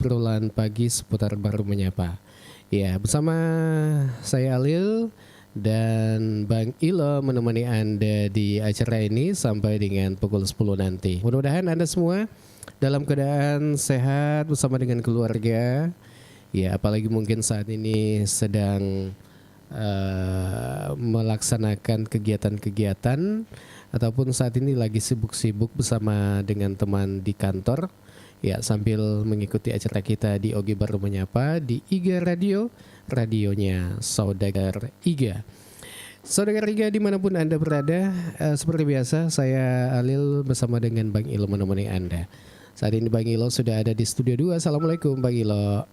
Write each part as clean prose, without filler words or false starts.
obrolan pagi seputar baru menyapa. Ya, bersama saya Alil dan Bang Ilo menemani Anda di acara ini sampai dengan pukul 10 nanti. Mudah-mudahan Anda semua dalam keadaan sehat bersama dengan keluarga. Ya, apalagi mungkin saat ini sedang melaksanakan kegiatan-kegiatan ataupun saat ini lagi sibuk-sibuk bersama dengan teman di kantor. Ya, sambil mengikuti acara kita di Ogi Baru Menyapa di IGA Radio, radionya Saudagar IGA. Saudagar IGA dimanapun Anda berada, seperti biasa saya Alil bersama dengan Bang Ilo menemani Anda. Saat ini Bang Ilo sudah ada di Studio 2. Assalamualaikum Bang Ilo.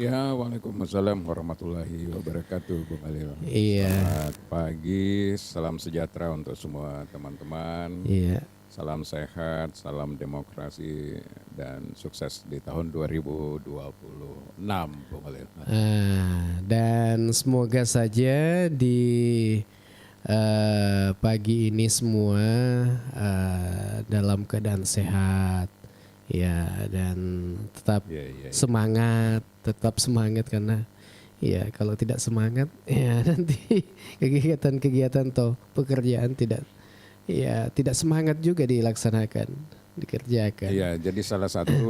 Ya, waalaikumsalam warahmatullahi wabarakatuh, Bung Alil. Iya. Selamat pagi, salam sejahtera untuk semua teman-teman. Iya. Salam sehat, salam demokrasi, dan sukses di tahun 2026, Bung Alil. Dan semoga saja di pagi ini semua dalam keadaan sehat. Ya, dan tetap semangat karena ya kalau tidak semangat ya nanti kegiatan-kegiatan atau pekerjaan tidak semangat juga dikerjakan. Iya, jadi salah satu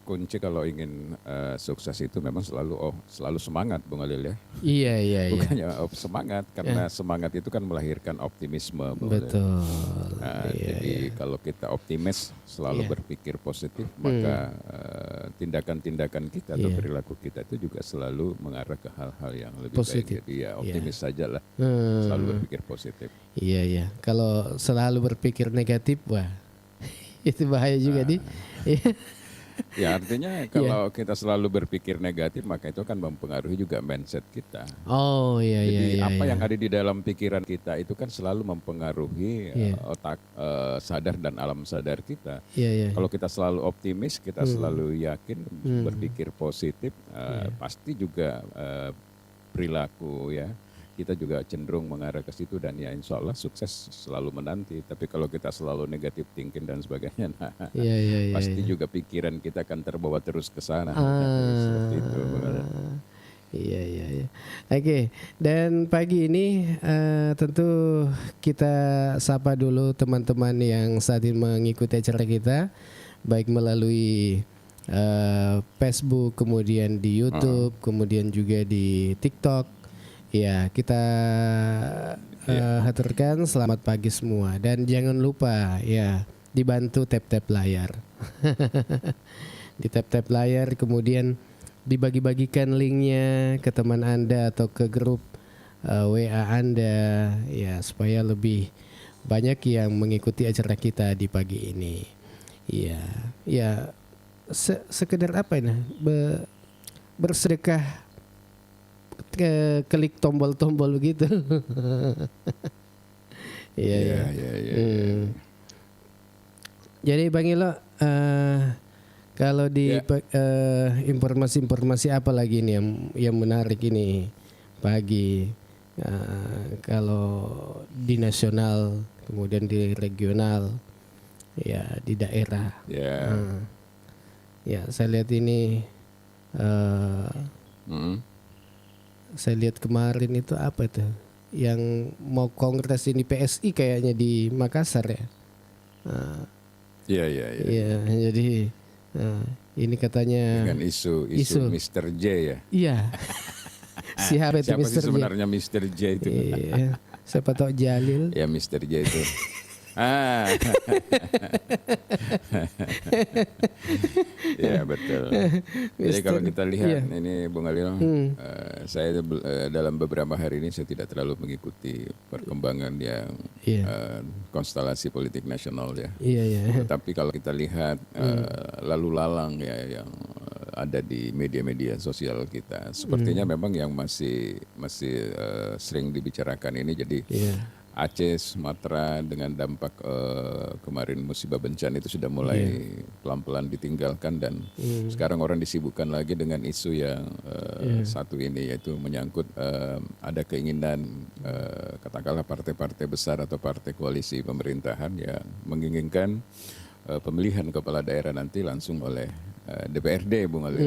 kunci kalau ingin sukses itu memang selalu semangat, Bung Alil ya. Iya. Bukannya semangat, karena semangat itu kan melahirkan optimisme, Bung Alil. Betul. Jadi kalau kita optimis, selalu berpikir positif, maka tindakan-tindakan kita atau perilaku kita itu juga selalu mengarah ke hal-hal yang lebih positif. baik. Jadi ya optimis sajalah, selalu berpikir positif. Iya. Kalau selalu berpikir negatif, wah itu bahaya juga Ya artinya kalau kita selalu berpikir negatif, maka itu kan mempengaruhi juga mindset kita. Oh iya. Jadi apa yang ada di dalam pikiran kita itu kan selalu mempengaruhi otak sadar dan alam sadar kita. Kalau kita selalu optimis, kita selalu yakin, berpikir positif, pasti juga perilaku ya kita juga cenderung mengarah ke situ, dan ya insya Allah sukses selalu menanti. Tapi kalau kita selalu negatif thinking dan sebagainya, pasti juga pikiran kita akan terbawa terus ke sana. Seperti itu. Iya. Oke, dan pagi ini tentu kita sapa dulu teman-teman yang saat ini mengikuti acara kita, baik melalui Facebook, kemudian di YouTube, kemudian juga di TikTok. Ya, kita haturkan selamat pagi semua, dan jangan lupa ya dibantu tap-tap layar. Di tap-tap layar, kemudian dibagi-bagikan linknya ke teman Anda atau ke grup WA Anda ya, supaya lebih banyak yang mengikuti acara kita di pagi ini. Ya, sekedar apa ini? Bersedekah, klik tombol-tombol begitu. Iya. Jadi Bang Ilo, kalau di informasi-informasi apa lagi nih yang menarik ini pagi, kalau di nasional, kemudian di regional, ya di daerah. Ya, saya lihat ini. Saya lihat kemarin itu apa tuh yang mau kongres ini PSI kayaknya di Makassar ya. Iya. Jadi ini katanya dengan isu Mr. J ya. Iya. Siapa itu Siapa Mr. sih J? sebenarnya Mr. J itu? Iya. Siapa tahu Jalil. Ya Mr. J itu. Ya betul. Jadi kalau kita lihat ini Bung Alil, saya dalam beberapa hari ini saya tidak terlalu mengikuti perkembangan yang konstelasi politik nasional ya. Iya. Tapi kalau kita lihat lalu lalang ya yang ada di media-media sosial kita, sepertinya memang yang masih sering dibicarakan ini jadi Aceh, Sumatera dengan dampak kemarin musibah bencana itu sudah mulai pelan-pelan ditinggalkan, dan sekarang orang disibukkan lagi dengan isu yang satu ini, yaitu menyangkut ada keinginan katakanlah partai-partai besar atau partai koalisi pemerintahan yang menginginkan pemilihan kepala daerah nanti langsung oleh DPRD, Bung Alil.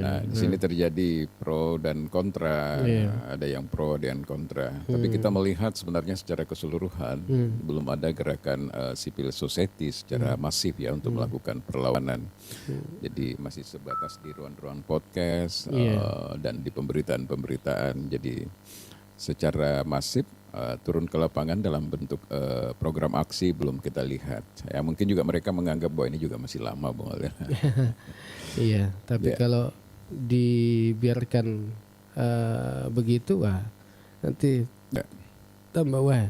Nah, di sini terjadi pro dan kontra, ada yang pro dan kontra. Tapi kita melihat sebenarnya secara keseluruhan belum ada gerakan civil society secara masif ya untuk melakukan perlawanan. Jadi masih sebatas di ruang-ruang podcast dan di pemberitaan-pemberitaan. Jadi secara masif turun ke lapangan dalam bentuk program aksi belum kita lihat. Ya mungkin juga mereka menganggap bahwa ini juga masih lama, Bung Alil. Iya, tapi kalau dibiarkan begitu, wah nanti tambah wah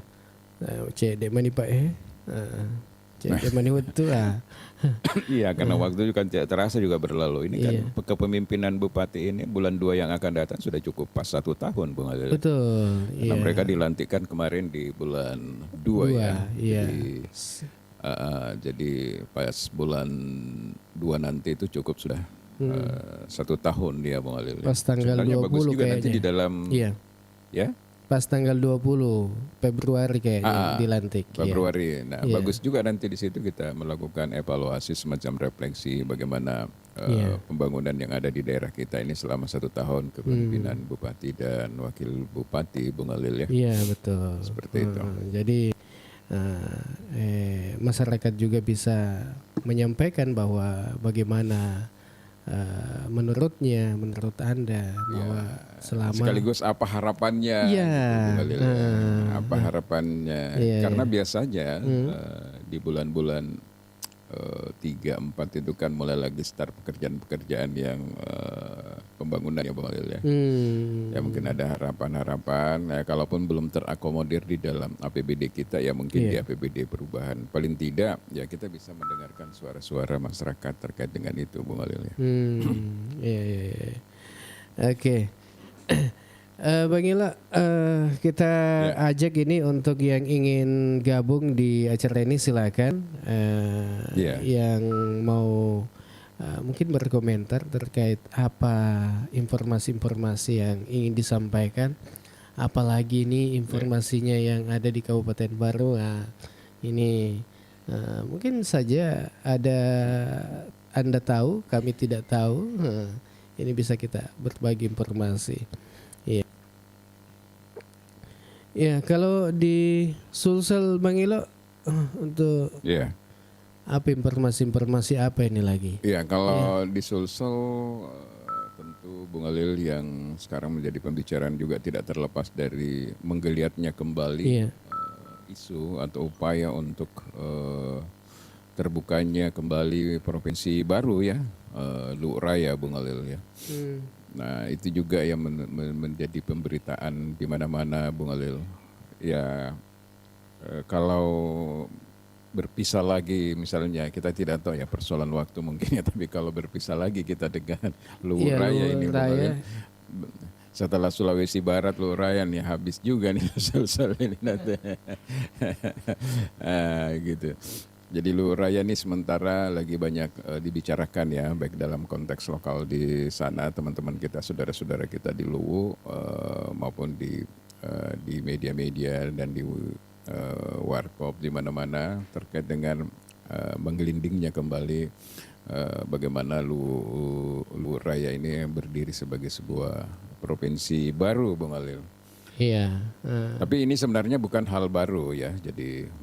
cek dek mani Pak cek dek mani waktu Iya, karena waktu juga terasa juga berlalu. Ini kan kepemimpinan Bupati ini bulan 2 yang akan datang sudah cukup pas 1 tahun, Bung Alil. Betul. Karena mereka dilantikkan kemarin di bulan 2 ya. Jadi pas bulan 2 nanti itu cukup sudah 1 tahun dia, Bung Alil. Pas tanggal sebenarnya 20 bagus juga kayaknya. Nanti di dalam ya. Pas tanggal 20 Februari kayaknya dilantik. Februari. Nah, bagus juga nanti di situ kita melakukan evaluasi semacam refleksi bagaimana pembangunan yang ada di daerah kita ini selama 1 tahun kepemimpinan Bupati dan Wakil Bupati, Bung Alil ya. Iya, betul. Seperti itu. Jadi masyarakat juga bisa menyampaikan bahwa bagaimana menurut Anda bahwa selama sekaligus apa harapannya gitu, apa harapannya karena biasanya di bulan-bulan 3-4 itu kan mulai lagi start pekerjaan-pekerjaan yang pembangunan ya, Bang Alil ya. Ya mungkin ada harapan-harapan ya, kalaupun belum terakomodir di dalam APBD kita ya mungkin di APBD perubahan. Paling tidak ya kita bisa mendengarkan suara-suara masyarakat terkait dengan itu, Bang Alil ya. Oke. Bang Ila, kita ajak ini untuk yang ingin gabung di acara ini silakan. Yang mau mungkin berkomentar terkait apa informasi-informasi yang ingin disampaikan, apalagi ini informasinya yang ada di Kabupaten Baru. Ini mungkin saja ada Anda tahu, kami tidak tahu. Ini bisa kita berbagi informasi. Ya, kalau di Sulsel Bang Ilo untuk apa informasi apa ini lagi? Ya, kalau di Sulsel tentu Bung Alil yang sekarang menjadi pembicaraan juga tidak terlepas dari menggeliatnya kembali isu atau upaya untuk terbukanya kembali provinsi baru ya, Luhuk Raya, Bung Alil ya. Nah itu juga yang menjadi pemberitaan di mana-mana, Bung Alil. Ya kalau berpisah lagi misalnya, kita tidak tahu ya persoalan waktu mungkin ya, tapi kalau berpisah lagi kita dengan Luhuk Raya ini, Bung Alil. Setelah Sulawesi Barat, Luhuk Raya nih habis juga nih sel-sel ini nanti. Gitu. Jadi Luhuk Raya ini sementara lagi banyak dibicarakan ya, baik dalam konteks lokal di sana, teman-teman kita, saudara-saudara kita di Luhuk, maupun di media-media dan di warkop di mana-mana terkait dengan menggelindingnya kembali bagaimana Luhuk Raya ini berdiri sebagai sebuah provinsi baru, Bung Alil. Iya. Tapi ini sebenarnya bukan hal baru ya, jadi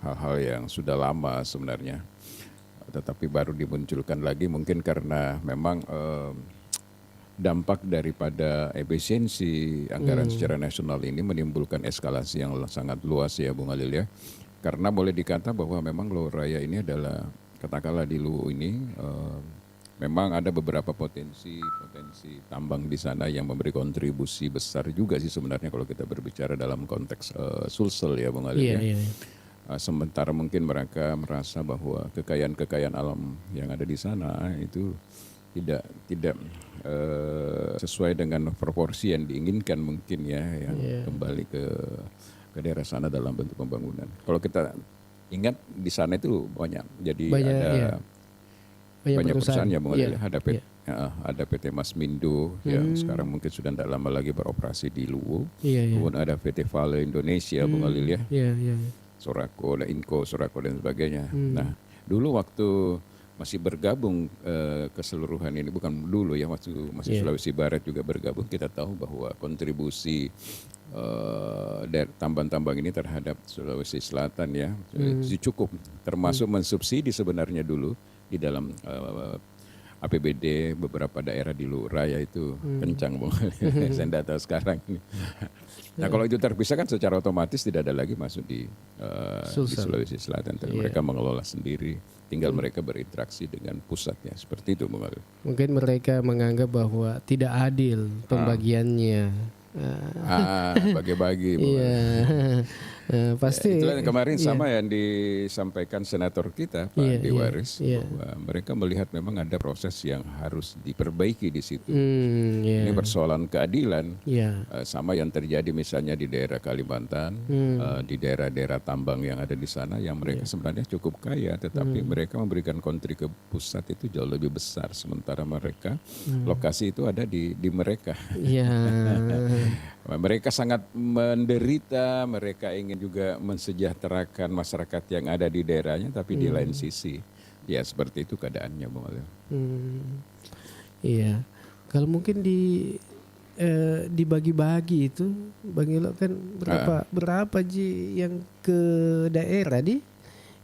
hal-hal yang sudah lama sebenarnya, tetapi baru dimunculkan lagi mungkin karena memang dampak daripada efisiensi anggaran secara nasional ini menimbulkan eskalasi yang sangat luas ya, Bung Alil ya. Karena boleh dikata bahwa memang Luhuk Raya ini adalah, katakanlah di Luhuk ini memang ada beberapa potensi tambang di sana yang memberi kontribusi besar juga sih sebenarnya kalau kita berbicara dalam konteks Sulsel ya, Bung Alil ya. Sementara mungkin mereka merasa bahwa kekayaan alam yang ada di sana itu tidak sesuai dengan proporsi yang diinginkan mungkin ya, yang kembali ke daerah sana dalam bentuk pembangunan. Kalau kita ingat di sana itu banyak perusahaan ya, Bung Alil. Ada PT Masmindo yang sekarang mungkin sudah tidak lama lagi beroperasi di Luhuk. Kemudian ada PT Vale Indonesia, Bung Alil ya. Sorako, Inko, Sorako dan sebagainya. Nah, dulu waktu masih bergabung keseluruhan ini, bukan dulu ya, waktu masih Sulawesi Barat juga bergabung, kita tahu bahwa kontribusi tambang-tambang ini terhadap Sulawesi Selatan ya cukup, termasuk mensubsidi sebenarnya dulu di dalam APBD beberapa daerah di Raya itu kencang banget. Saya tidak tahu sekarang ini. Nah kalau itu terpisah kan secara otomatis tidak ada lagi masuk di Sulawesi Selatan. Mereka mengelola sendiri, tinggal mereka berinteraksi dengan pusatnya, seperti itu Bung Alil. Mungkin mereka menganggap bahwa tidak adil pembagiannya. Bagi-bagi. Iya. Pasti. Itulah yang kemarin sama yang disampaikan senator kita Pak Andi Waris, bahwa mereka melihat memang ada proses yang harus diperbaiki di situ. Ini persoalan keadilan, sama yang terjadi misalnya di daerah Kalimantan, di daerah-daerah tambang yang ada di sana, yang mereka sebenarnya cukup kaya, tetapi mereka memberikan kontri ke pusat itu jauh lebih besar, sementara mereka lokasi itu ada di mereka. Mereka sangat menderita, mereka ingin juga mensejahterakan masyarakat yang ada di daerahnya, tapi di lain sisi, ya seperti itu keadaannya Bung Alil. Iya, kalau mungkin dibagi-bagi itu, Bang Ilo kan berapa Ji yang ke daerah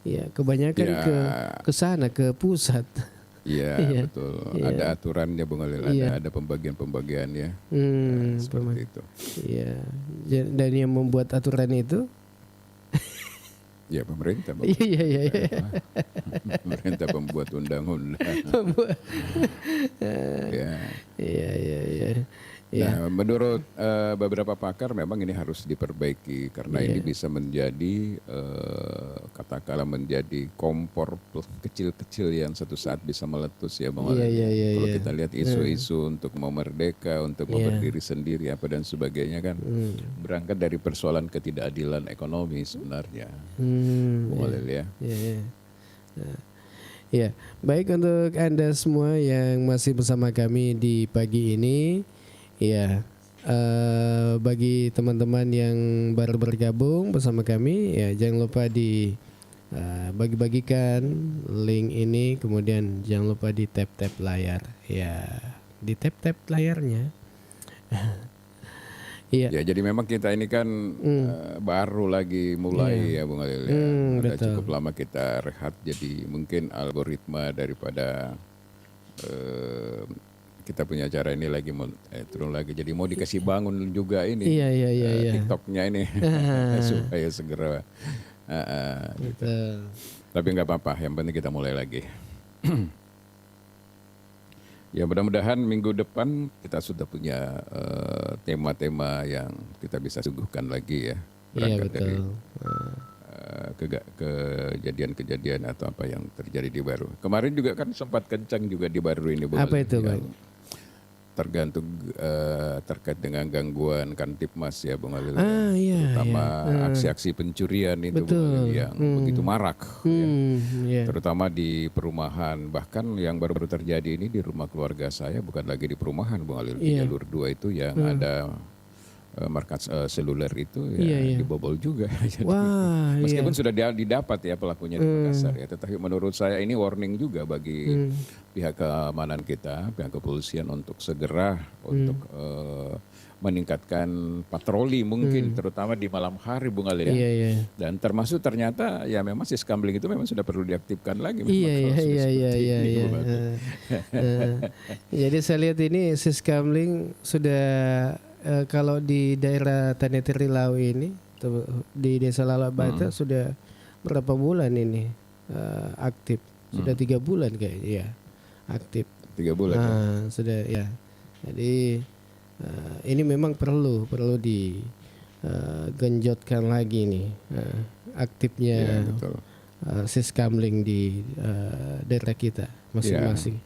ya kebanyakan ke sana, ke pusat. Iya betul, ada aturannya Bung Alil, ada pembagian-pembagian ya, seperti itu. Iya, dan yang membuat aturan itu? Ya pemerintah. Iya. Pemerintah pembuat undang-undang. Iya. Nah, menurut beberapa pakar memang ini harus diperbaiki karena ini bisa menjadi katakanlah menjadi kompor kecil-kecil yang suatu saat bisa meletus ya Bang. Kalau kita lihat isu-isu untuk mau merdeka, untuk mau berdiri sendiri apa dan sebagainya kan berangkat dari persoalan ketidakadilan ekonomi sebenarnya. Bang Alil ya. Ya, baik untuk Anda semua yang masih bersama kami di pagi ini. Ya, bagi teman-teman yang baru bergabung bersama kami, ya jangan lupa bagi-bagikan link ini, kemudian jangan lupa di tap-tap layar, ya di tap-tap layarnya. Ya, jadi memang kita ini kan baru lagi mulai ya Bung Alil ya. Ada cukup lama kita rehat, jadi mungkin algoritma daripada kita punya acara ini lagi mau turun lagi, jadi mau dikasih bangun juga ini TikToknya ini supaya segera gitu. Tapi nggak apa-apa, yang penting kita mulai lagi. Ya mudah-mudahan minggu depan kita sudah punya tema-tema yang kita bisa suguhkan lagi ya, berangkat dari kejadian-kejadian atau apa yang terjadi di Baru. Kemarin juga kan sempat kencang juga di Baru ini. Apa itu Bang? Tergantung terkait dengan gangguan Kamtipmas ya Bung Alil, terutama aksi-aksi pencurian itu Bung Alil, yang begitu marak terutama di perumahan, bahkan yang baru-baru terjadi ini di rumah keluarga saya, bukan lagi di perumahan Bung Alil, di jalur 2 itu yang ada markas seluler itu dibobol juga. Jadi, meskipun sudah didapat ya pelakunya di Makassar ya, tetapi menurut saya ini warning juga bagi pihak keamanan kita, pihak kepolisian untuk segera untuk meningkatkan patroli mungkin terutama di malam hari Bung Alil ya. Dan termasuk ternyata ya memang siskamling itu memang sudah perlu diaktifkan lagi. Jadi saya lihat ini siskamling sudah kalau di daerah Tanetiri Lau ini di Desa Lalabata sudah berapa bulan ini aktif? Sudah 3 bulan kayaknya ya aktif. 3 bulan. Sudah ya. Jadi ini memang perlu digenjotkan lagi nih aktifnya siskamling di daerah kita masing-masing.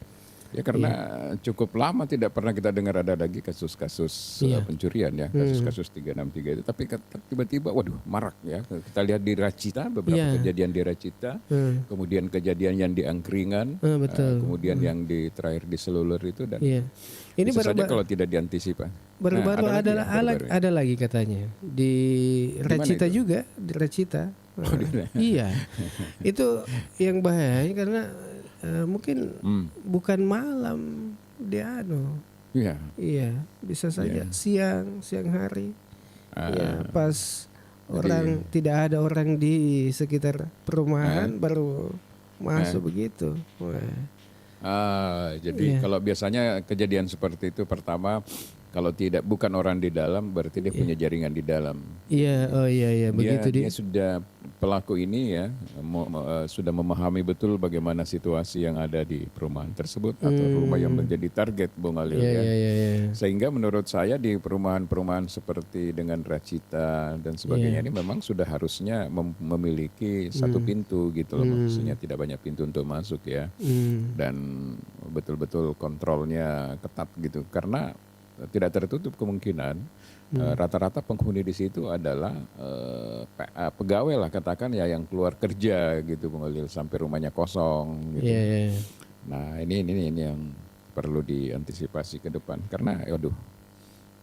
Ya karena cukup lama tidak pernah kita dengar ada lagi kasus-kasus pencurian ya, kasus-kasus 363 itu. Tapi tiba-tiba waduh marak ya. Kita lihat di Racita, beberapa kejadian di Racita, kemudian kejadian yang di Angkringan, kemudian yang terakhir di Seluler itu, dan ini bisa saja kalau tidak diantisipasi. Baru-baru ada lagi katanya di Racita juga, di Racita. Iya, itu yang bahaya karena mungkin bukan malam dia iya bisa saja siang hari, ya pas orang tidak ada orang di sekitar perumahan baru masuk begitu. Jadi kalau biasanya kejadian seperti itu pertama kalau bukan orang di dalam berarti dia punya jaringan di dalam. Iya begitu dia sudah pelaku ini ya sudah memahami betul bagaimana situasi yang ada di perumahan tersebut atau rumah yang menjadi target Bung Alil Sehingga menurut saya di perumahan-perumahan seperti dengan Racita dan sebagainya ini memang sudah harusnya memiliki satu pintu gitu loh, maksudnya tidak banyak pintu untuk masuk ya. Dan betul-betul kontrolnya ketat gitu karena tidak tertutup kemungkinan rata-rata penghuni di situ adalah pegawai lah katakan ya yang keluar kerja gitu Bung Alil sampai rumahnya kosong gitu. Nah ini yang perlu diantisipasi ke depan karena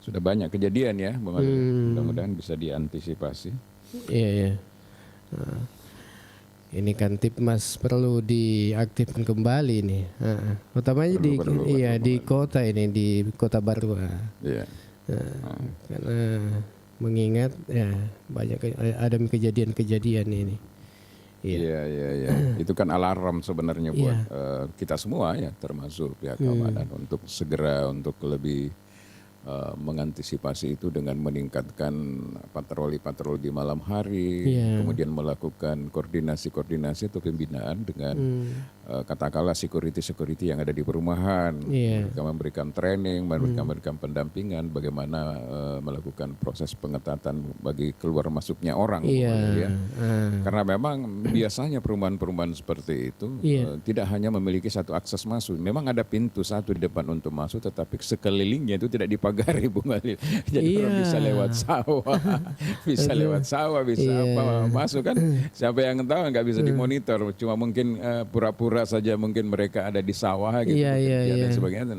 sudah banyak kejadian ya Bung Alil. Mudah-mudahan bisa diantisipasi. Ini kan Tipmas perlu diaktifkan kembali nih, utamanya di kota ini, di Kota Baru. Karena mengingat banyak ada kejadian-kejadian ini. Iya. Itu kan alarm sebenarnya buat kita semua ya, termasuk pihak keamanan untuk segera untuk lebih mengantisipasi itu dengan meningkatkan patroli-patroli di malam hari, kemudian melakukan koordinasi atau pembinaan dengan katakanlah security yang ada di perumahan, mereka memberikan training, memberikan pendampingan bagaimana melakukan proses pengetatan bagi keluar masuknya orang, karena memang biasanya perumahan-perumahan seperti itu tidak hanya memiliki satu akses masuk, memang ada pintu satu di depan untuk masuk, tetapi sekelilingnya itu tidak dipagari Bung Alil. Jadi orang bisa lewat sawah, bisa masuk kan. Siapa yang tahu nggak bisa dimonitor. Cuma mungkin pura-pura saja mungkin mereka ada di sawah gitu dan sebagainya.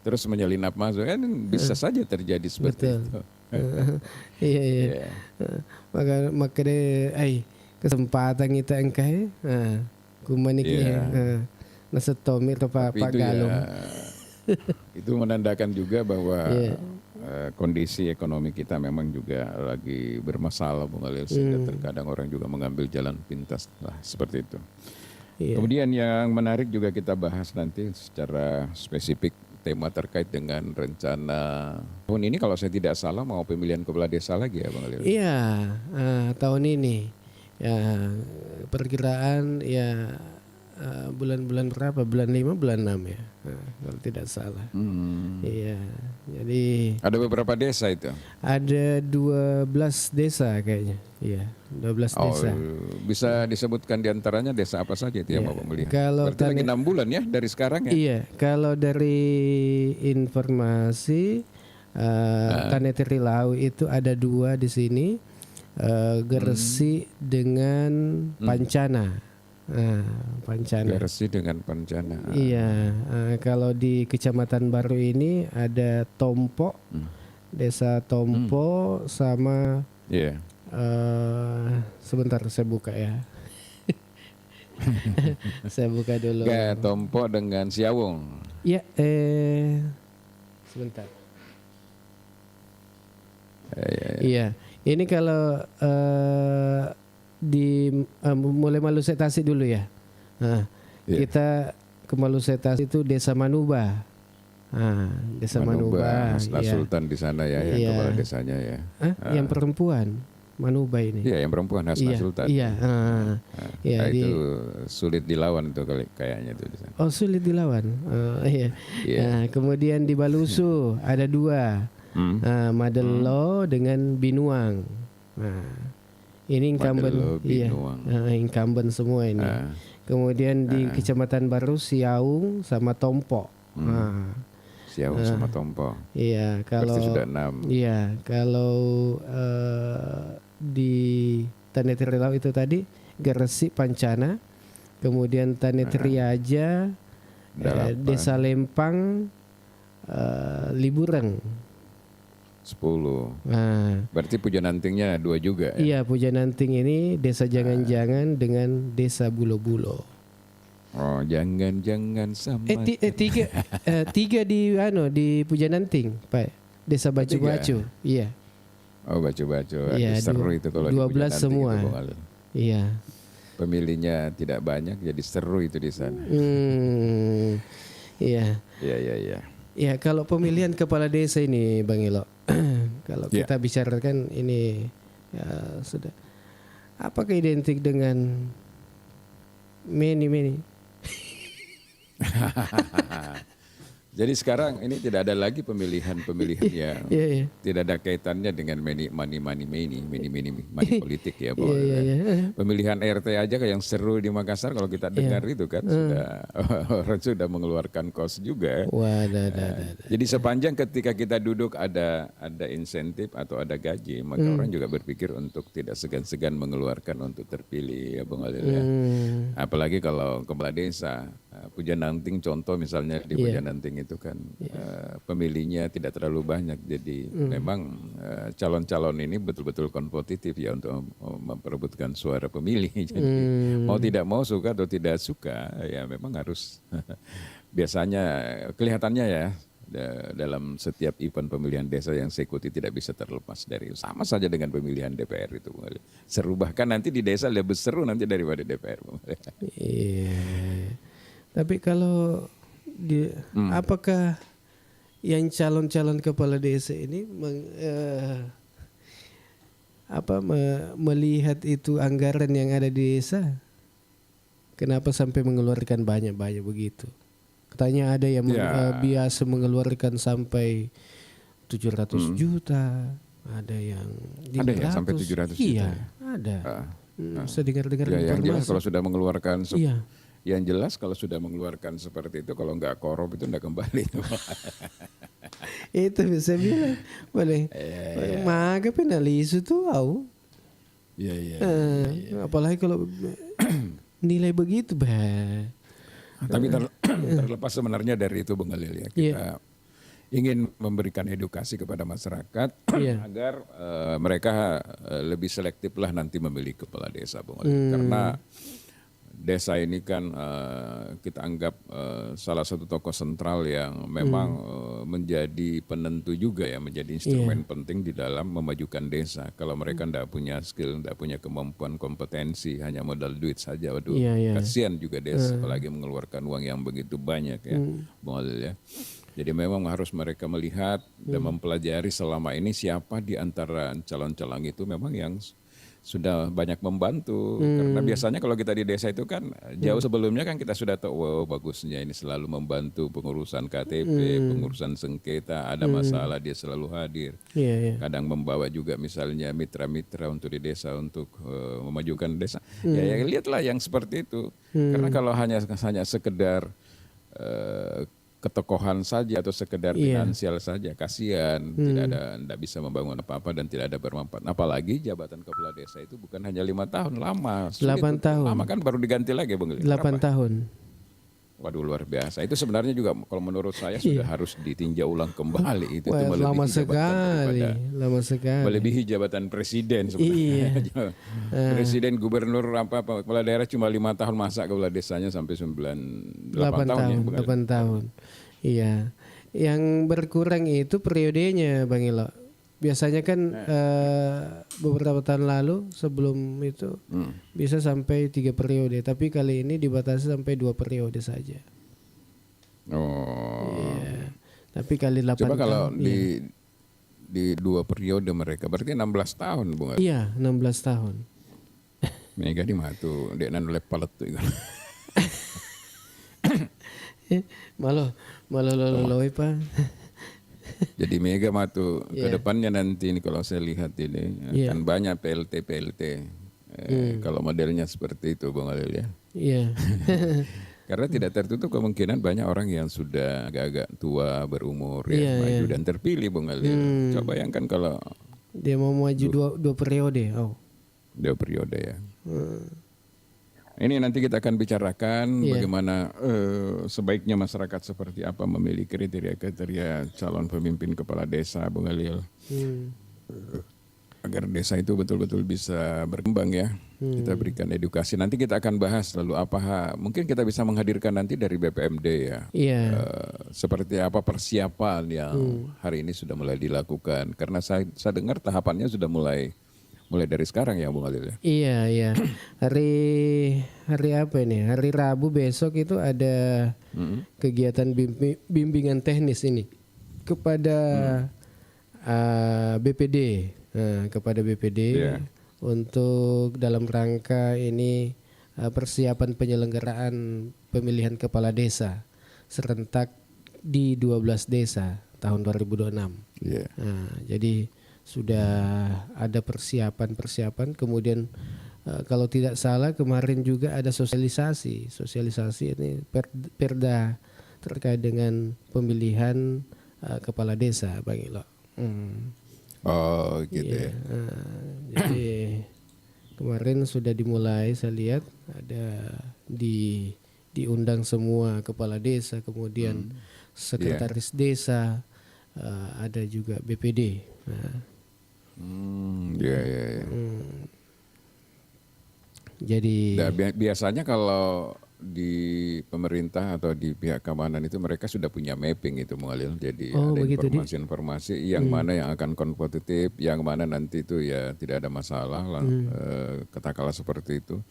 Terus menyelinap masuk kan bisa saja terjadi seperti itu. Maka kesempatan kita engkai kumanik nasetomi atau Pak Galung. Itu menandakan juga bahwa kondisi ekonomi kita memang juga lagi bermasalah Bung Alil, sehingga terkadang orang juga mengambil jalan pintas lah seperti itu. Kemudian yang menarik juga kita bahas nanti secara spesifik tema terkait dengan rencana tahun ini kalau saya tidak salah mau pemilihan kepala desa lagi ya Bung Alil. Tahun ini perkiraan bulan-bulan berapa? Bulan 5, bulan 6 ya, kalau tidak salah. Jadi ada beberapa desa itu. Ada 12 desa kayaknya. 12 desa. Bisa disebutkan diantaranya desa apa saja itu yang Bapak melihat? Berarti lagi 6 bulan ya dari sekarang ya? Iya, kalau dari informasi Tanetirilau itu ada 2 di sini, Gersi dengan Pancana. Pancana. Gersi dengan Pancana. Kalau di Kecamatan Baru ini ada Tompo, Desa Tompo sama sebentar saya buka ya. Saya buka dulu. Tompo dengan Siawung. Sebentar. Ini kalau di mulai Malusetasi dulu ya. Kita ke Malusetasi itu Desa Manuba. Desa Manuba. Mas Sultan di sana ya, yang kepala desanya ya. Yang perempuan Manuba ini. Iya, yang perempuan Hasna Sultan. Itu sulit dilawan itu kayaknya tuh di sana. Sulit dilawan. Kemudian di Balusu ada 2. Madelo dengan Binuang. Ini incumbent, incumbent semua ini. Kemudian di Kecamatan Baru Siaung sama Tompo. Siaung sama Tompo. Kalau sudah 6. Kalau di Tanetirilau itu tadi Gersi Pancana, kemudian Tanetiriaja, Desa Lempang, Libureng. 10. Berarti Pujanantingnya 2 juga ya? Iya, Pujananting ini desa Jangan-Jangan dengan desa Bulo-Bulo. Oh, jangan sama. Tiga di Pujananting, Pak. Desa Bacu-Bacu. Iya. Oh, Bacu-Bacu. Iya, seru itu kalau 12 semua. Iya. Pemilihnya tidak banyak, jadi seru itu di sana. Iya. Iya. Ya, kalau pemilihan kepala desa ini, Bang Elo, kalau kita bicarakan ini ya sudah. Apakah identik dengan many? Jadi sekarang ini tidak ada lagi pemilihan yang tidak ada kaitannya dengan money politik ya. Pemilihan RT aja kayak yang seru di Makassar kalau kita dengar itu kan sudah mengeluarkan kos juga. Jadi sepanjang ketika kita duduk ada insentif atau ada gaji, maka orang juga berpikir untuk tidak segan-segan mengeluarkan untuk terpilih ya Bung Alil ya. Apalagi kalau kepala desa, Pujananting contoh misalnya di Pujananting itu kan pemilihnya tidak terlalu banyak, jadi memang calon-calon ini betul-betul kompetitif ya untuk memperebutkan suara pemilih. Jadi mau tidak mau, suka atau tidak suka ya memang harus biasanya kelihatannya ya dalam setiap event pemilihan desa yang saya ikuti tidak bisa terlepas dari, sama saja dengan pemilihan DPR itu. Seru, bahkan nanti di desa lebih seru nanti daripada DPR. Tapi kalau apakah yang calon-calon kepala desa ini melihat itu anggaran yang ada di desa, kenapa sampai mengeluarkan banyak-banyak begitu? Katanya ada yang biasa mengeluarkan sampai 700 juta, ada yang 500. Ada ya sampai 700 juta? Iya, ada. Saya dengar-dengar informasi. Yang jelas kalau sudah mengeluarkan yang jelas kalau sudah mengeluarkan seperti itu, kalau nggak korup itu nggak kembali. Itu bisa bilang boleh. Maka penalisu tuh apalagi kalau nilai begitu Tapi terlepas sebenarnya dari itu Bung Alil ya, kita ingin memberikan edukasi kepada masyarakat agar mereka lebih selektif lah nanti memilih kepala desa Bung Alil. Karena desa ini kan kita anggap salah satu tokoh sentral yang memang menjadi penentu juga ya, menjadi instrumen penting di dalam memajukan desa. Kalau mereka tidak punya skill, tidak punya kemampuan, kompetensi, hanya modal duit saja, waduh kasihan juga desa, apalagi mengeluarkan uang yang begitu banyak ya, Bung Alil ya. Jadi memang harus mereka melihat dan mempelajari selama ini siapa di antara calon-calon itu memang yang sudah banyak membantu. Karena biasanya kalau kita di desa itu kan jauh sebelumnya kan kita sudah tahu, wow bagusnya ini selalu membantu pengurusan KTP, pengurusan sengketa, ada masalah dia selalu hadir. Kadang membawa juga misalnya mitra-mitra untuk di desa untuk memajukan desa. Ya lihatlah yang seperti itu. Karena kalau hanya sekedar ketokohan saja atau sekedar finansial saja, kasihan, tidak bisa membangun apa-apa dan tidak ada bermanfaat. Apalagi jabatan kepala desa itu bukan hanya 5 tahun, lama. 8 tahun. Lama kan baru diganti lagi Bung. 8 tahun. Waduh luar biasa. Itu sebenarnya juga kalau menurut saya sudah harus ditinjau ulang kembali. Itu lama sekali. Melebihi jabatan presiden sebenarnya. Presiden, gubernur, kepala daerah cuma 5 tahun, masa kepala desanya sampai 8 tahun. 8 tahun. Iya. Yang berkurang itu periodenya Bang Elo. Biasanya kan beberapa tahun lalu sebelum itu bisa sampai 3 periode, tapi kali ini dibatasi sampai 2 periode saja. Iya. Tapi kali 8 tahun. Coba kalau di 2 periode mereka berarti 16 tahun Bung. Iya, 16 tahun. Mega di matu dek nan oleh palet tuh. Malu Pak. Jadi Mega matu ke depannya nanti ini kalau saya lihat ini akan banyak PLT. Kalau modelnya seperti itu Bung Alil ya. Iya. Karena tidak tertutup kemungkinan banyak orang yang sudah agak-agak tua berumur maju dan terpilih Bung Alil. Coba bayangkan kalau dia mau maju 2 periode. 2 periode ya. Ini nanti kita akan bicarakan bagaimana sebaiknya masyarakat seperti apa memilih kriteria-kriteria calon pemimpin kepala desa, Bung Alil. Agar desa itu betul-betul bisa berkembang ya. Kita berikan edukasi. Nanti kita akan bahas lalu mungkin kita bisa menghadirkan nanti dari BPMD ya. Seperti apa persiapan yang hari ini sudah mulai dilakukan. Karena saya dengar tahapannya sudah mulai dari sekarang ya Bung Alil ya. Iya. Hari apa ini? Hari Rabu besok itu ada kegiatan bimbingan teknis ini kepada BPD. Kepada BPD untuk dalam rangka ini persiapan penyelenggaraan pemilihan kepala desa serentak di 12 desa tahun 2026. Jadi sudah ada persiapan, kemudian kalau tidak salah kemarin juga ada sosialisasi ini perda terkait dengan pemilihan kepala desa, Bang Ilo. Oh gitu ya. Jadi kemarin sudah dimulai, saya lihat ada diundang semua kepala desa, kemudian sekretaris desa, ada juga BPD. Jadi biasanya kalau di pemerintah atau di pihak keamanan itu mereka sudah punya mapping itu Mualil. Jadi ada informasi-informasi yang mana yang akan kompetitif, yang mana nanti itu ya tidak ada masalah lah. Katakanlah seperti itu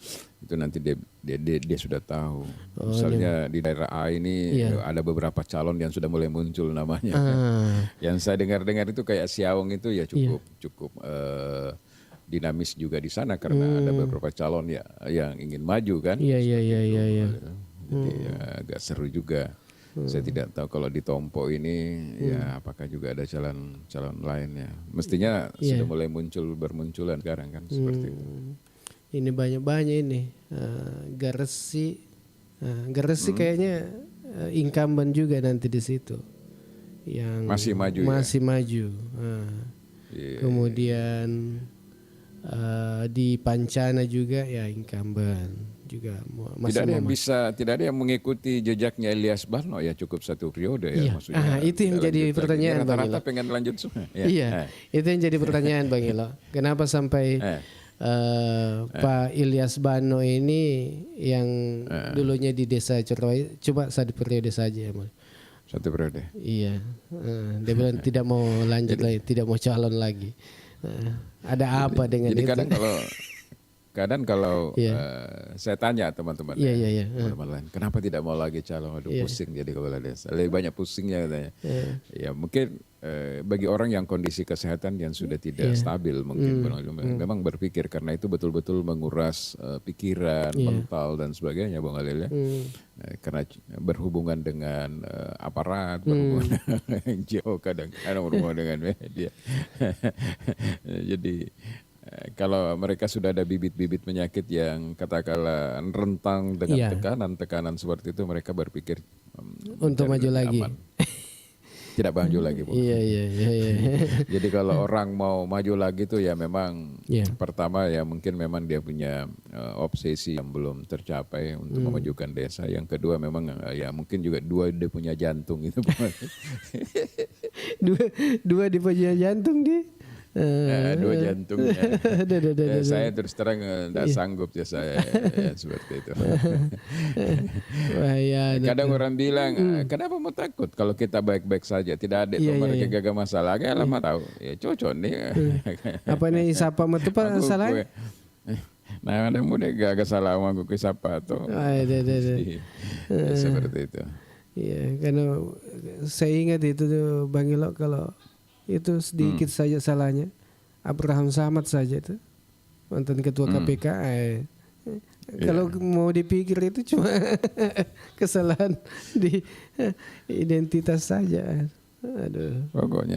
nanti dia sudah tahu. Misalnya di daerah A ini ada beberapa calon yang sudah mulai muncul namanya. Yang saya dengar-dengar itu kayak Siawang itu ya cukup dinamis juga di sana karena ada beberapa calon yang ingin maju kan. Iya. Jadi agak seru juga. Saya tidak tahu kalau di Tompo ini ya apakah juga ada calon lainnya. Mestinya sudah mulai bermunculan sekarang kan seperti itu. Ini banyak ini Garesi kayaknya incumbent juga nanti di situ. Yang masih maju. Kemudian di Pancana juga ya incumbent juga tidak ada yang mengikuti jejaknya Ilyas Barno ya, cukup satu periode ya maksudnya. Itu yang jadi pertanyaan Bang Ilo. Rata-rata pengen lanjut semua. Itu yang jadi pertanyaan Bang Ilo. Kenapa sampai Pak Ilyas Barno ini yang dulunya di Desa Ceroi coba satu periode saja ya, Mas. Satu periode. Iya. Dia bilang tidak mau lanjut lagi, tidak mau calon lagi. Ada apa dengan jadi itu? Kadang kalau saya tanya teman-teman teman-teman lain, kenapa tidak mau lagi calon? Pusing jadi kepala desa. Lebih banyak pusingnya katanya. Ya mungkin bagi orang yang kondisi kesehatan yang sudah tidak stabil mungkin memang berpikir karena itu betul-betul menguras pikiran, mental dan sebagainya Bang Alil ya. Karena berhubungan dengan aparat, berhubungan dengan NGO, kadang-kadang berhubungan dengan media. Jadi kalau mereka sudah ada bibit-bibit penyakit yang katakanlah rentang dengan tekanan seperti itu, mereka berpikir untuk maju lagi. Tidak maju lagi. Iya. Jadi kalau orang mau maju lagi tuh ya memang pertama ya mungkin memang dia punya obsesi yang belum tercapai untuk memajukan desa. Yang kedua memang ya mungkin juga dia punya jantung itu. dua dia punya jantung dia. Dua jantungnya. Saya terus terang tidak sanggup ya saya seperti itu. Kadang orang bilang, kenapa mau takut kalau kita baik-baik saja, tidak ada mereka gagal masalah. Agak lama tahu, ya cocok nih. Apa nih siapa itu Pak salah? Nah ada muda gak salah sama gue siapa tuh. Seperti itu. Iya, karena saya ingat itu tuh Bang Ilo kalau itu sedikit saja salahnya Abraham Samad saja itu mantan ketua KPK kalau mau dipikir itu cuma kesalahan di identitas saja. Aduh. Pokoknya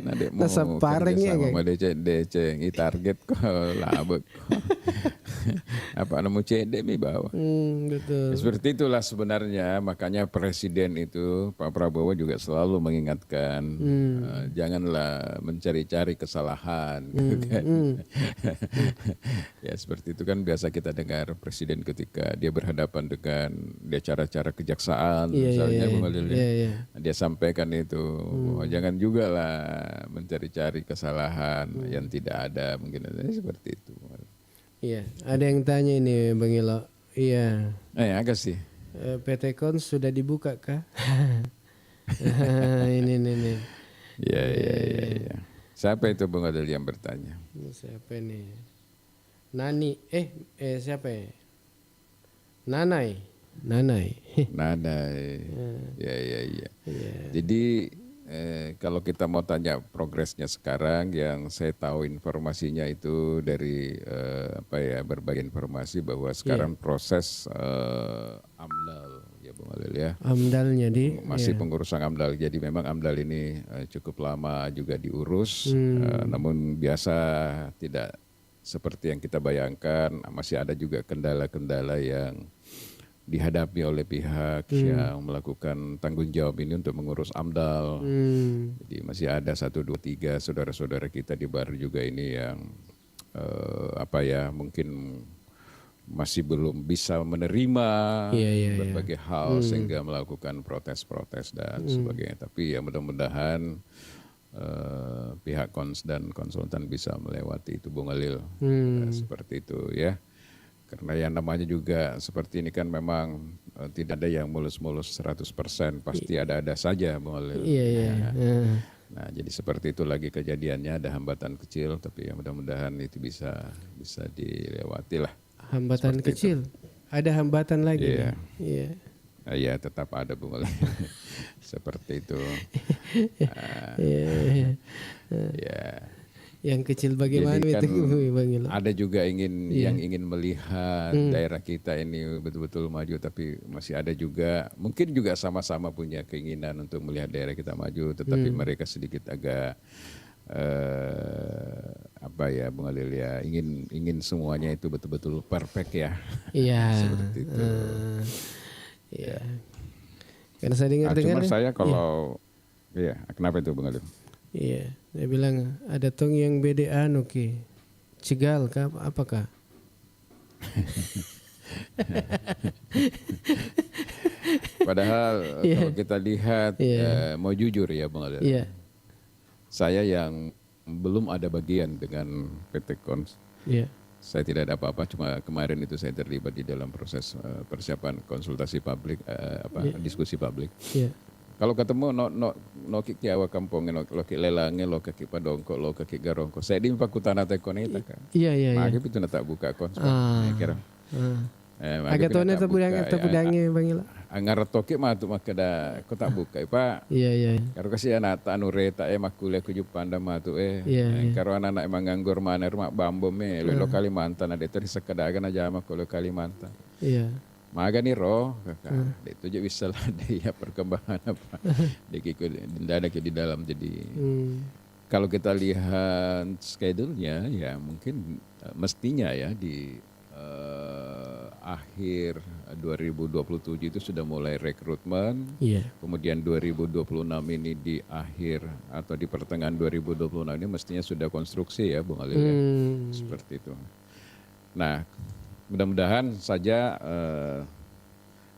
nanti mau kerja sama DC target kok labek. Apa nemu cedek mi bawa. Betul. Seperti itulah sebenarnya, makanya Presiden itu Pak Prabowo juga selalu mengingatkan janganlah mencari-cari kesalahan. Gitu kan. Ya seperti itu kan biasa kita dengar Presiden ketika dia berhadapan dengan dia cara-cara kejaksaan misalnya Bung Alil, dia sampaikan itu bahwa jangan juga lah mencari-cari kesalahan yang tidak ada, mungkin seperti itu. Iya, ada yang tanya ini Bang Ilo. Iya. Agak sih. PT Kons sudah dibuka kah? Ini. Iya. Siapa itu Bang Adel yang bertanya? Siapa nih? Nani. Siapa ya? Nanai. Ya. Jadi kalau kita mau tanya progresnya sekarang, yang saya tahu informasinya itu dari berbagai informasi bahwa sekarang proses AMDAL ya Bung Alil ya. AMDALnya masih pengurusan AMDAL. Jadi memang AMDAL ini cukup lama juga diurus, namun biasa tidak seperti yang kita bayangkan, masih ada juga kendala-kendala yang dihadapi oleh pihak yang melakukan tanggung jawab ini untuk mengurus AMDAL. Jadi masih ada 1, 2, 3 saudara-saudara kita di Baru juga ini yang mungkin masih belum bisa menerima berbagai hal sehingga melakukan protes-protes dan sebagainya. Tapi ya mudah-mudahan pihak kons dan konsultan bisa melewati itu Bung Alil. Seperti itu ya. Karena yang namanya juga seperti ini kan memang tidak ada yang mulus-mulus 100%, pasti ada-ada saja Bung Alil. Nah, jadi seperti itu lagi kejadiannya, ada hambatan kecil, tapi ya mudah-mudahan itu bisa dilewati lah. Hambatan seperti kecil, itu. Ada hambatan lagi. Iya, tetap ada Bung Alil. Seperti itu. Yang kecil bagaimana kan itu Bang Ilo? Ada juga yang ingin melihat daerah kita ini betul-betul maju, tapi masih ada juga mungkin juga sama-sama punya keinginan untuk melihat daerah kita maju, tetapi mereka sedikit agak Bung Alil ya, ingin semuanya itu betul-betul perfect ya. Seperti itu. Karena saya dengar-dengar. Cuma saya kalau kenapa itu Bung Alil? Iya, dia bilang ada tong yang beda cegal kah apakah? Padahal kalau kita lihat mau jujur ya Bung Alil. Saya yang belum ada bagian dengan PT Kons. Saya tidak ada apa-apa, cuma kemarin itu saya terlibat di dalam proses persiapan konsultasi publik, diskusi publik. Kalau ketemu no kiki awak kampung no kiki lelange lo kaki padongko lo kaki garongko. Saya di fakutana tekon itu kan. Iya. Maka itu nak buka kons. Kira. Agak tuan itu pudange Bang Ilo. Angar toki mah tu maka dah ko tak buka Pak. Iya. Karo kasi anak anu reta makule ku Jupanda mah tu karo anak emang nganggur mana rumah bambom lo Kalimantan ada teri sekadagan aja mah lo Kalimantan. Iya. Maga nih roh kakak, itu aja bisa lah dia perkembangan apa, di dalam. Jadi kalau kita lihat schedule-nya ya mungkin mestinya ya di akhir 2027 itu sudah mulai rekrutmen, kemudian 2026 ini di akhir atau di pertengahan 2026 ini mestinya sudah konstruksi ya Bung Alil ya, seperti itu. Nah, mudah-mudahan saja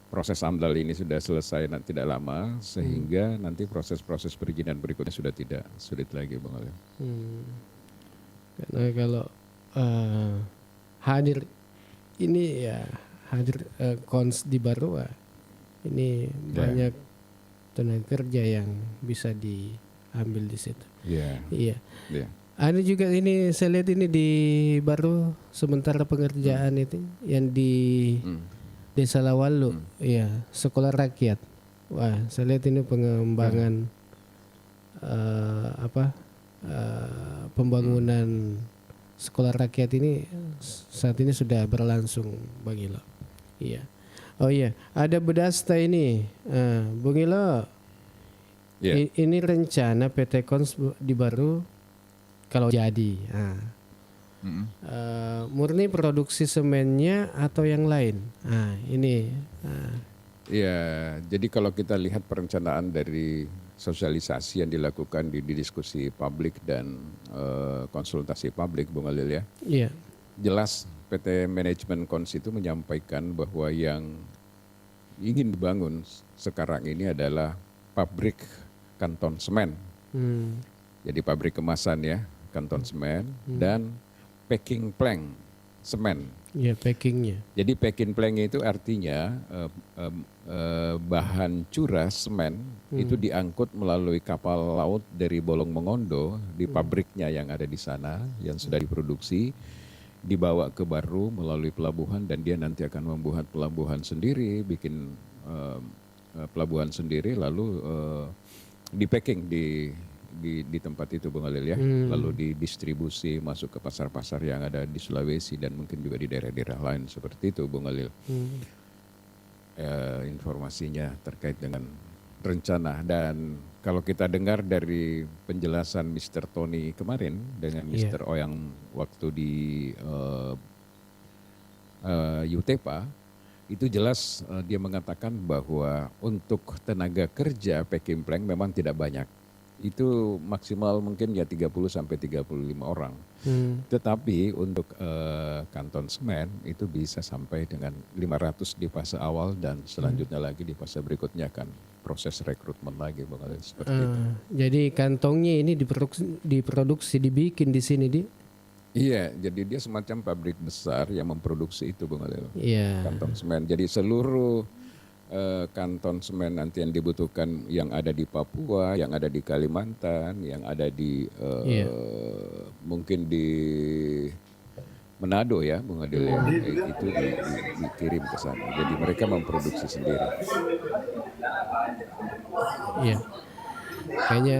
proses AMDAL ini sudah selesai tidak lama sehingga nanti proses-proses perizinan berikutnya sudah tidak sulit lagi Bang Alil. Karena kalau hadir kons di Baru ini banyak tenaga kerja yang bisa diambil di situ. Iya. Ada juga ini saya lihat ini di Baru sementara pengerjaan itu yang di Desa Lawalu, sekolah rakyat. Wah, saya lihat ini pengembangan pembangunan sekolah rakyat ini saat ini sudah berlangsung Bang Ilo. Iya. Oh iya, ada Bedasta ini, Bang Ilo. Ini rencana PT Kons di Baru. Kalau jadi, Murni produksi semennya atau yang lain? Nah, ini. Iya, jadi kalau kita lihat perencanaan dari sosialisasi yang dilakukan di diskusi publik dan konsultasi publik, Bung Alil ya. Iya. Jelas PT Manajemen Kons itu menyampaikan bahwa yang ingin dibangun sekarang ini adalah pabrik kanton semen. Jadi pabrik kemasan ya, kanton semen dan packing plank semen. Ya, packingnya. Jadi packing plank itu artinya bahan curah semen itu diangkut melalui kapal laut dari Bolong Mongondo di pabriknya yang ada di sana yang sudah diproduksi, dibawa ke Baru melalui pelabuhan dan dia nanti akan membuat pelabuhan sendiri, bikin pelabuhan sendiri lalu di packing di tempat itu Bung Alil ya, lalu didistribusi masuk ke pasar-pasar yang ada di Sulawesi dan mungkin juga di daerah-daerah lain seperti itu Bung Alil. Informasinya terkait dengan rencana dan kalau kita dengar dari penjelasan Mr. Tony kemarin dengan Mr. Oyang waktu di UTEPA itu jelas dia mengatakan bahwa untuk tenaga kerja packing plank memang tidak banyak. Itu maksimal mungkin ya 30 sampai 35 orang. Tetapi untuk kanton semen itu bisa sampai dengan 500 di fase awal dan selanjutnya lagi di fase berikutnya kan proses rekrutmen lagi Bang Ali seperti itu. Jadi kantongnya ini diproduksi dibikin di sini Iya, jadi dia semacam pabrik besar yang memproduksi itu Bang Ali. Iya. Kanton semen. Jadi seluruh kanton semen nanti yang dibutuhkan yang ada di Papua, yang ada di Kalimantan, yang ada di mungkin di Manado ya, Bung Adil ya, itu dikirim ke sana. Jadi mereka memproduksi sendiri. Iya. Kayaknya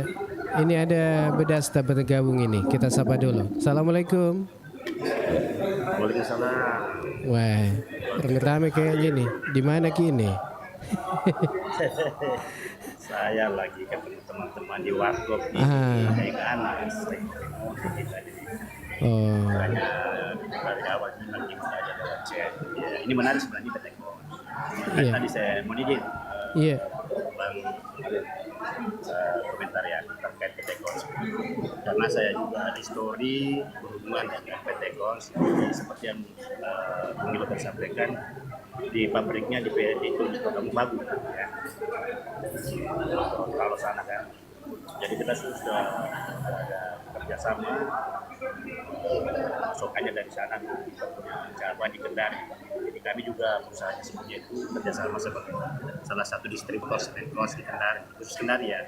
ini ada Bedasta bergabung ini. Kita sapa dulu. Assalamualaikum. Waalaikumsalam. Wah, rame kayaknya nih. Di mana kini? Saya lagi ketemu teman-teman di warkop di Anas. Makanya dari awal ini lagi ada chat. Ya, ini menarik sebenarnya PT Kons. Tadi saya mau izin Bang komentar ya terkait PT Kons. Karena saya juga ada story berhubungan dengan PT Kons. Seperti yang Bung Ilham sampaikan, di pabriknya di PLD itu kamu bagus ya. Kalau sana kan, jadi kita sudah ada kerjasama, pasokannya dari sana cabang di Kendari. Jadi kami juga berusaha seperti itu kerjasama sebagai salah satu distributor semen Kons di Kendari, khusus Kendari ya.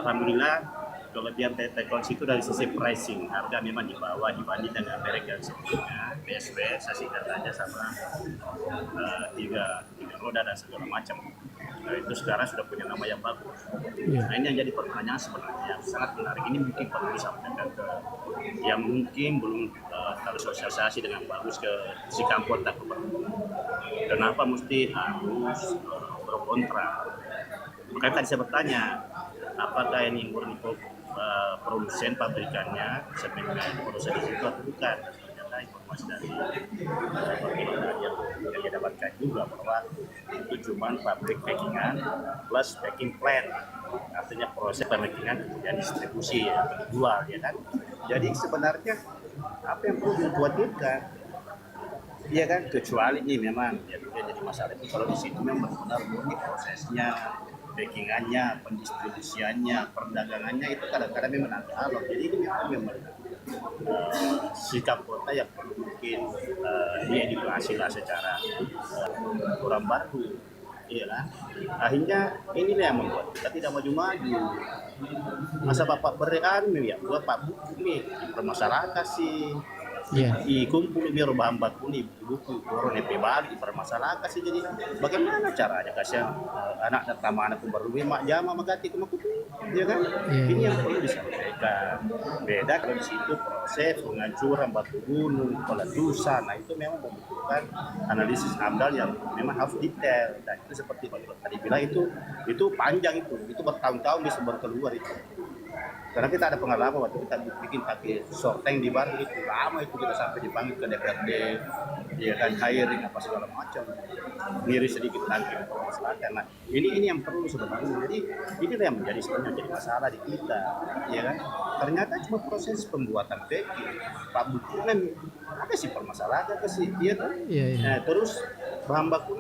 Alhamdulillah. Kelebihan PT Kons itu dari sisi pricing, harga memang di bawah dibanding dengan merek yang sebelumnya, BSW, saya singkat aja sama tiga roda dan segala macam. Nah, itu sekarang sudah punya nama yang bagus. Nah ini yang jadi pertanyaan sebenarnya sangat menarik. Ini mungkin perlu disampaikan ke yang mungkin belum tersosialisasi dengan bagus ke si Kampota. Kenapa mesti harus pro kontra? Makanya tadi saya bertanya, apakah ini murni produsen pabrikannya semennya produsen di situ atau bukan? Ternyata informasi dari yang dia dapatkan juga bahwa itu cuma pabrik packingan plus packing plant, artinya proses packingan kemudian distribusi ya, jual ya kan. Jadi sebenarnya apa yang perlu dikhawatirkan? Iya kan, kecuali ini memang ya, jadi masalah itu kalau di situ memang benar-benar murni prosesnya, packingannya, pendistribusiannya, perdagangannya itu kadang-kadang memang agak alot. Jadi ini memang sikap kota yang perlu mungkin diedukasi lah secara orang baru, iya kan. Akhirnya inilah yang membuat kita tidak maju-maju. Masa Bapak berikan ya buat Pak buku nih permasalahkan sih. Kumpul biar bahan baku nih buku koron EP Bali permasalahkan sih. Jadi bagaimana caranya kasih anak dan anak baru mak jama magati kumakutu ya kan. Ini yang perlu disampaikan. Beda kalau di situ proses penghancuran batu gunung, peletusan, nah itu memang membutuhkan analisis AMDAL yang memang harus detail. Dan itu seperti Pak tadi bilang itu panjang itu bertahun-tahun bisa baru keluar itu. Karena kita ada pengalaman waktu kita bikin pakai sorteng di Bandung itu lama itu kita sampai dipanggil ke DPRD, ya kan hiring apa segala macam, ngiri sedikit lagi masalahkan. Nah ini yang perlu sebenarnya. Jadi ini yang menjadi sebenarnya jadi masalah di kita, ya kan. Ternyata cuma proses pembuatan packing, Pak Bukunan apa sih permasalahan ke sih, iya kan? Nah, terus bahan baku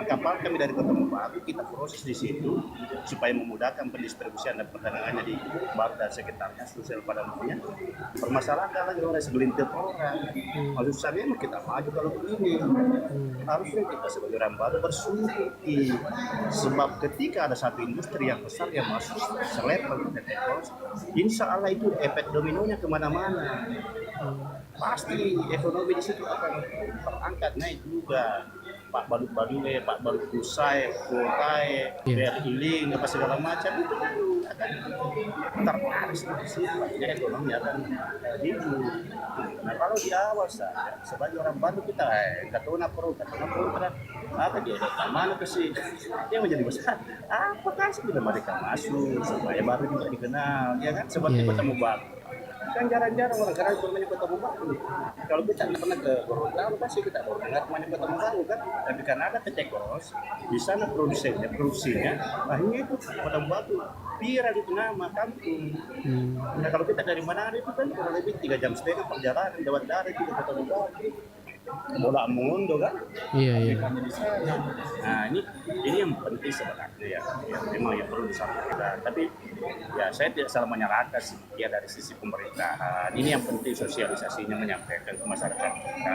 kapal kami dari Kota Mobagu kita proses di situ supaya memudahkan pendistribusian dan perdagangannya di Baru dan sekitarnya, sosial pada umumnya. Permasalahan lagi orang segelintir orang. Maksud saya memang kita maju kalau begini. Harusnya kita sebagai orang baru bersyukur, sebab ketika ada satu industri yang besar yang masuk selevel PT Pos, insya Allah itu efek dominonya kemana-mana. Pasti ekonomi di situ akan terangkat naik juga. Pak Badut-Badue, Pak Badut Kusai, Kutai, Berhiling, apa segala macam itu akan terparis di situ. Jadi ekonomi akan hidup. Nah kalau di awal saja sebagai orang Bandung kita katuna kontra, apa dia mana ke sih? Dia menjadi besar. Apakah sudah mereka masuk supaya baru juga dikenal, ya kan? Seperti Kota Mobagu. Kan jarang-jarang orang karena rumahnya Kota Mobagu. Kalau kita pernah ke Gorontalo pasti kita baru dengar rumahnya Kota Mobagu kan. Tapi karena ada PT Kos, di sana produksinya, akhirnya itu Kota Mobagu viral itu nama kampung. Nah kalau kita dari Manado itu kan kurang lebih 3,5 jam perjalanan lewat darat itu ke Kota Mobagu. Bola mundo kan? Iya. Nah ini yang penting sebenarnya ya memang yang perlu disampaikan. Tapi ya saya tidak salah menyalahkan sih ya dari sisi pemerintahan. Ini yang penting sosialisasinya menyampaikan ke masyarakat kita.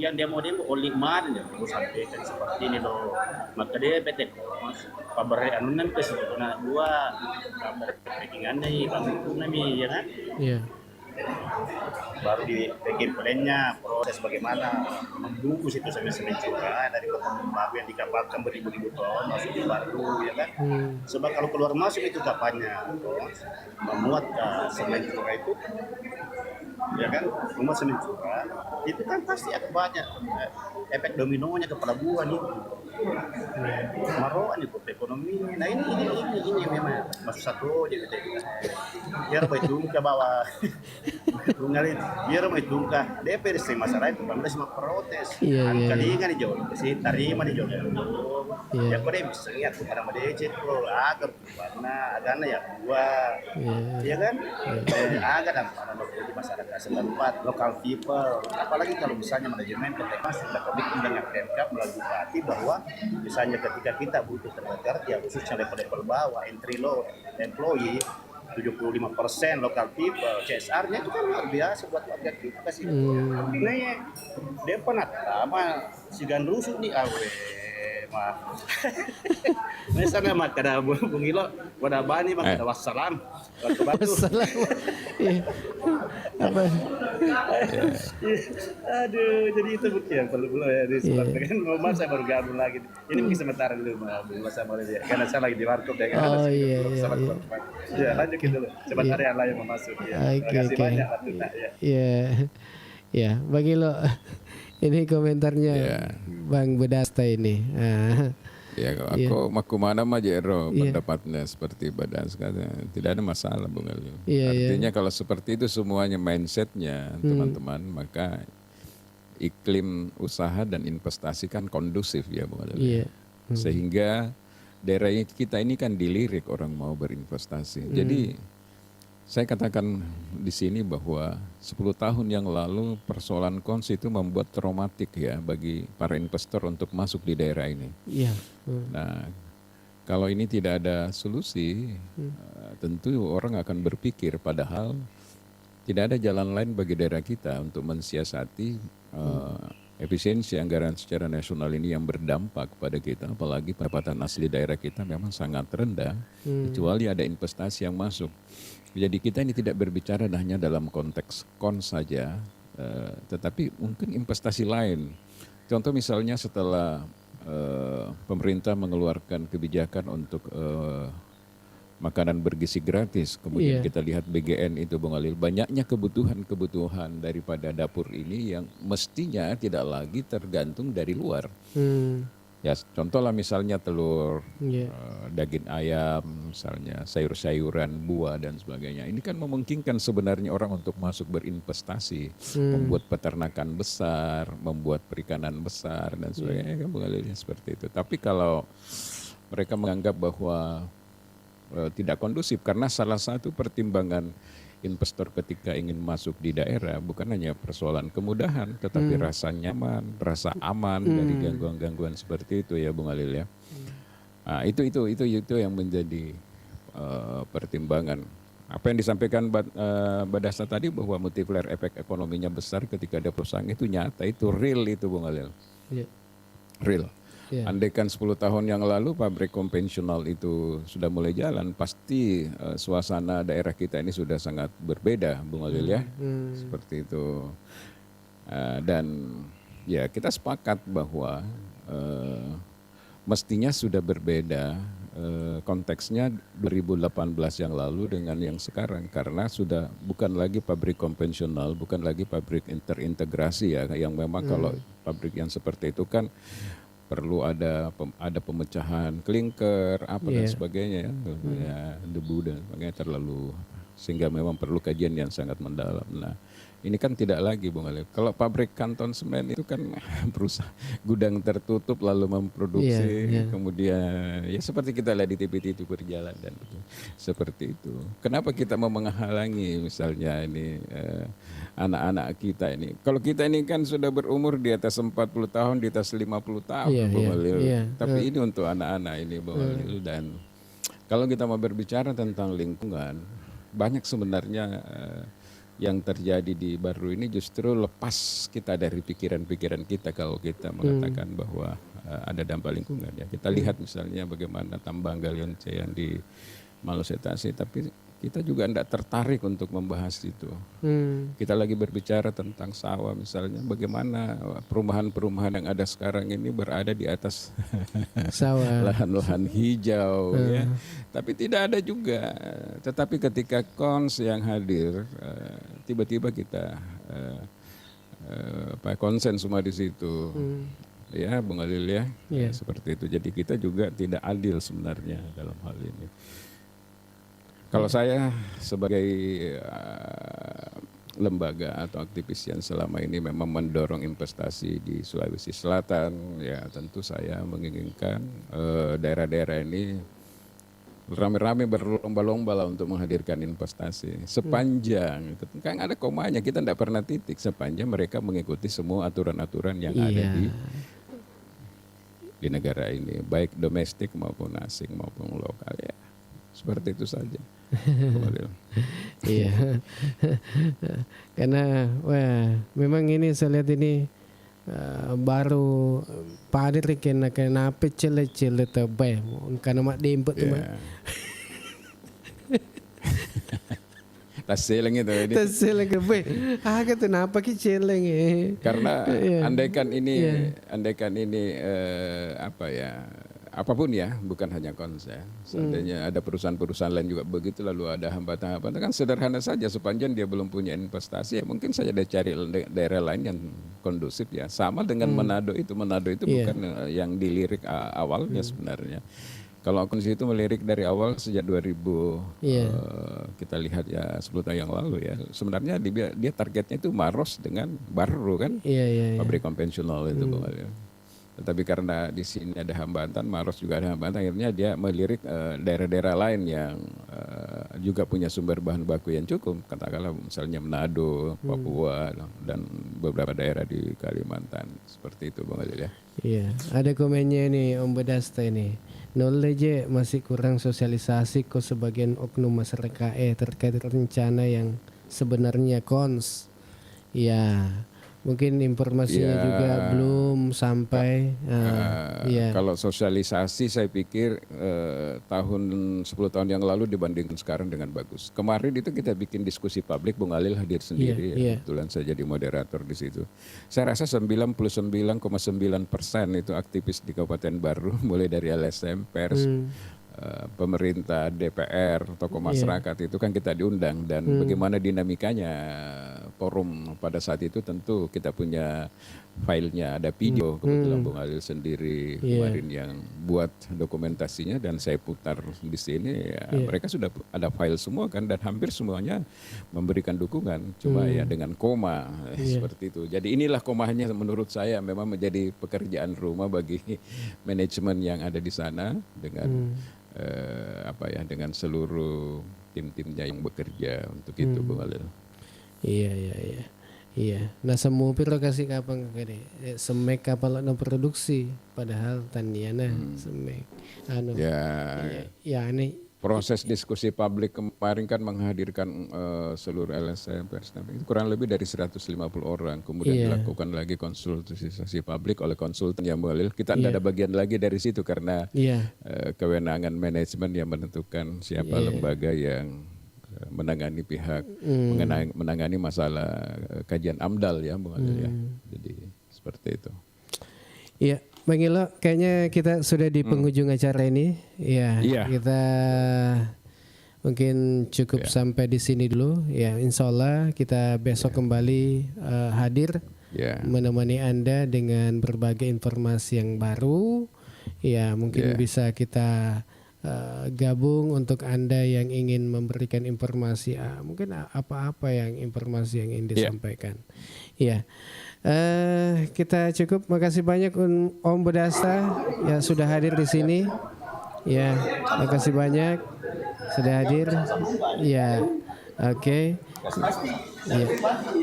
Yang demo oleh kemarin yang mau sampaikan seperti ini loh. Maka dia PT Kos pabrik anunan ke situ nah dua pabrik packingan nih kamu nih ya kan? Iya. Baru di bagian plannya proses bagaimana membungkus itu sampai semen curah dari Kota Mobagu yang dikapalkan beribu-ribu ton masuk di Baru ya kan. Sebab kalau keluar masuk itu kapannya memuat semen curah itu ya kan, memuat semen curah itu kan pasti ada banyak efek dominonya ke pelabuhan itu maroan itu ekonomi. Nah ini memang masuk satu aja gitu biar betul ke bawah ngalin biar itu ke DPR sih masalah itu bangsa semua protes kali kan di Jawa sih tarima di Jawa ya kok dia bisa lihat kepada mereka itu agar karena agana ya gua ya kan agar dan para di masyarakat setempat lokal people apalagi kalau misalnya manajemen PT Mas sudah komitmen dengan Pemkab melalui bupati bahwa misalnya ketika kita butuh tenaga kerja khususnya level bawah entry low employee 75% lokal people, CSR-nya itu kan luar biasa buat warga kita sih. Nih, dia pernah sama si Gandrusuk nih awe mah. Misalnya mah kada bungilo, wada bani mah kada wassalam. Wassalam. Apa? Aduh, jadi itu bukti yang perlu ya di sebentar kan mau saya baru gabung lagi. Ini mungkin sementara dulu belum sama dia. Karena saya lagi di warkop ya kan. Oh iya. Ya lanjut dulu. Sebentar yang lain mau masuk ya. Terima kasih banyak Tuna ya. Iya. Ya, bagi lo ini komentarnya Bang Bedasta ini. Ya, aku makumana mah jero pendapatnya seperti Badas kata tidak ada masalah Bung Ali. Artinya kalau seperti itu semuanya mindsetnya teman-teman maka iklim usaha dan investasi kan kondusif ya Bung Ali. Sehingga daerah kita ini kan dilirik orang mau berinvestasi. Jadi saya katakan di sini bahwa 10 tahun yang lalu persoalan kons itu membuat traumatik ya bagi para investor untuk masuk di daerah ini. Nah, kalau ini tidak ada solusi, tentu orang akan berpikir padahal tidak ada jalan lain bagi daerah kita untuk mensiasati efisiensi anggaran secara nasional ini yang berdampak pada kita, apalagi pendapatan asli daerah kita memang sangat rendah, kecuali ada investasi yang masuk. Jadi kita ini tidak berbicara hanya dalam konteks kons saja, tetapi mungkin investasi lain. Contoh misalnya setelah pemerintah mengeluarkan kebijakan untuk makanan bergizi gratis, kemudian kita lihat BGN itu Bung Alil, banyaknya kebutuhan daripada dapur ini yang mestinya tidak lagi tergantung dari luar. Ya contoh lah misalnya telur, daging ayam, misalnya sayur-sayuran, buah dan sebagainya. Ini kan memungkinkan sebenarnya orang untuk masuk berinvestasi, membuat peternakan besar, membuat perikanan besar dan sebagainya, kan mengalirnya seperti itu. Tapi kalau mereka menganggap bahwa tidak kondusif, karena salah satu pertimbangan investor ketika ingin masuk di daerah bukan hanya persoalan kemudahan, tetapi rasa nyaman, rasa aman dari gangguan-gangguan seperti itu ya Bung Alil ya. Nah, itu yang menjadi pertimbangan. Apa yang disampaikan Badasta tadi bahwa multiplier efek ekonominya besar ketika ada perusahaan itu nyata, itu real itu Bung Alil. Real. Andaikan 10 tahun yang lalu pabrik konvensional itu sudah mulai jalan, pasti suasana daerah kita ini sudah sangat berbeda, Bung Alil ya, seperti itu. Dan ya kita sepakat bahwa mestinya sudah berbeda konteksnya 2018 yang lalu dengan yang sekarang, karena sudah bukan lagi pabrik konvensional, bukan lagi pabrik terintegrasi ya, yang memang kalau pabrik yang seperti itu kan perlu ada pemecahan klinker dan sebagainya ya, debu dan sebagainya terlalu, sehingga memang perlu kajian yang sangat mendalam. Nah ini kan tidak lagi Bung Alif. Kalau pabrik kanton semen itu kan perusahaan gudang tertutup lalu memproduksi, kemudian ya seperti kita lihat di TV itu berjalan dan seperti itu. Kenapa kita mau menghalangi misalnya ini anak-anak kita ini? Kalau kita ini kan sudah berumur di atas 40 tahun, di atas 50 tahun Bung Alif. Tapi ini untuk anak-anak ini Bung Alif. Dan kalau kita mau berbicara tentang lingkungan, banyak sebenarnya yang terjadi di Baru ini justru lepas kita dari pikiran-pikiran kita kalau kita mengatakan bahwa ada dampak lingkungan ya. Kita lihat misalnya bagaimana tambang galian C yang di Malusetasi, tapi kita juga tidak tertarik untuk membahas itu. Kita lagi berbicara tentang sawah misalnya, bagaimana perumahan-perumahan yang ada sekarang ini berada di atas sawah, lahan-lahan hijau ya. Tapi tidak ada juga. Tetapi ketika Kons yang hadir, tiba-tiba kita konsen semua di situ. Ya, Bung Alil ya, seperti itu. Jadi kita juga tidak adil sebenarnya dalam hal ini. Kalau saya sebagai lembaga atau aktivis yang selama ini memang mendorong investasi di Sulawesi Selatan, ya tentu saya menginginkan daerah-daerah ini rame-rame berlomba-lomba lah untuk menghadirkan investasi. Sepanjang, kan ada komanya, kita tidak pernah titik, sepanjang mereka mengikuti semua aturan-aturan yang ada di negara ini, baik domestik maupun asing maupun lokal ya. Seperti itu saja. Iya. Karena memang ini saya lihat ini baru padir kena cele tebay karena mak diimput tu mak. Taseleng itu. Taseleng ke kata kenapa ki celeng Karena andaikan ini apa ya? Apapun ya, bukan hanya konsen. Seandainya ada perusahaan-perusahaan lain juga begitu, lalu ada hambatan-hambatan, kan sederhana saja, sepanjang dia belum punya investasi, ya mungkin saja dia cari daerah lain yang kondusif ya. Sama dengan Manado itu bukan yang dilirik awalnya sebenarnya. Kalau kondisi itu melirik dari awal sejak 2000, kita lihat ya 10 tahun yang lalu ya. Sebenarnya dia targetnya itu Maros dengan Baru kan, pabrik konvensional itu. Tetapi karena di sini ada hambatan, Maros juga ada hambatan, akhirnya dia melirik daerah-daerah lain yang juga punya sumber bahan baku yang cukup, katakanlah misalnya Manado, Papua, dan beberapa daerah di Kalimantan, seperti itu Bang Alil ya. Iya, ada komennya nih Om Badasta ini. Knowledge masih kurang sosialisasi kok sebagian oknum masyarakat terkait rencana yang sebenarnya Kons. Ya. Mungkin informasinya juga belum sampai. Kalau sosialisasi saya pikir tahun 10 tahun yang lalu dibandingkan sekarang dengan bagus. Kemarin itu kita bikin diskusi publik, Bung Alil hadir sendiri. Kebetulan saya jadi moderator di situ. Saya rasa 99,9% itu aktivis di Kabupaten Baru, mulai dari LSM, pers, pemerintah, DPR, tokoh masyarakat itu kan kita diundang, dan bagaimana dinamikanya forum pada saat itu tentu kita punya filenya, ada video kebetulan Bung Halil sendiri kemarin yang buat dokumentasinya dan saya putar di sini ya, mereka sudah ada file semua kan dan hampir semuanya memberikan dukungan, cuma ya dengan koma seperti itu. Jadi inilah komanya menurut saya memang menjadi pekerjaan rumah bagi manajemen yang ada di sana dengan dengan seluruh tim-timnya yang bekerja untuk itu Bung Halil. Iya, nah semua piro kasih kapan kade, semek kapal no produksi, padahal taniana semek, ini proses diskusi publik kemarin kan menghadirkan seluruh LSM pers itu kurang lebih dari 150 orang, kemudian dilakukan lagi konsultasi publik oleh konsultan yang boleh, kita tidak ada bagian lagi dari situ karena kewenangan manajemen yang menentukan siapa lembaga yang menangani pihak menangani masalah kajian AMDAL ya Bung Halil ya. Jadi seperti itu. Iya, Bang Ilo, kayaknya kita sudah di penghujung acara ini. Iya. Kita mungkin cukup sampai di sini dulu. Ya, insya Allah kita besok kembali hadir menemani Anda dengan berbagai informasi yang baru. Ya, mungkin bisa kita gabung untuk Anda yang ingin memberikan informasi mungkin apa-apa yang informasi yang ingin disampaikan. Kita cukup, makasih banyak Om Bedasta yang sudah hadir di sini. Makasih banyak sudah hadir. Oke.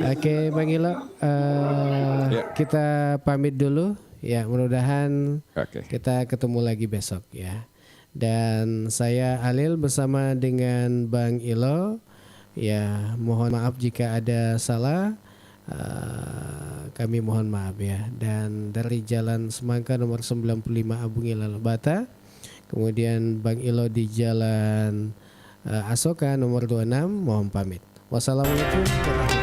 Oke Bang Ilo, kita pamit dulu. Mudah-mudahan kita ketemu lagi besok ya. Dan saya Halil bersama dengan Bang Ilo. Mohon maaf jika ada salah. Kami mohon maaf ya. Dan dari Jalan Semangka nomor 95 Abung Ilo Bata. Kemudian Bang Ilo di Jalan Asoka nomor 26. Mohon pamit. Wassalamualaikum warahmatullahi wabarakatuh.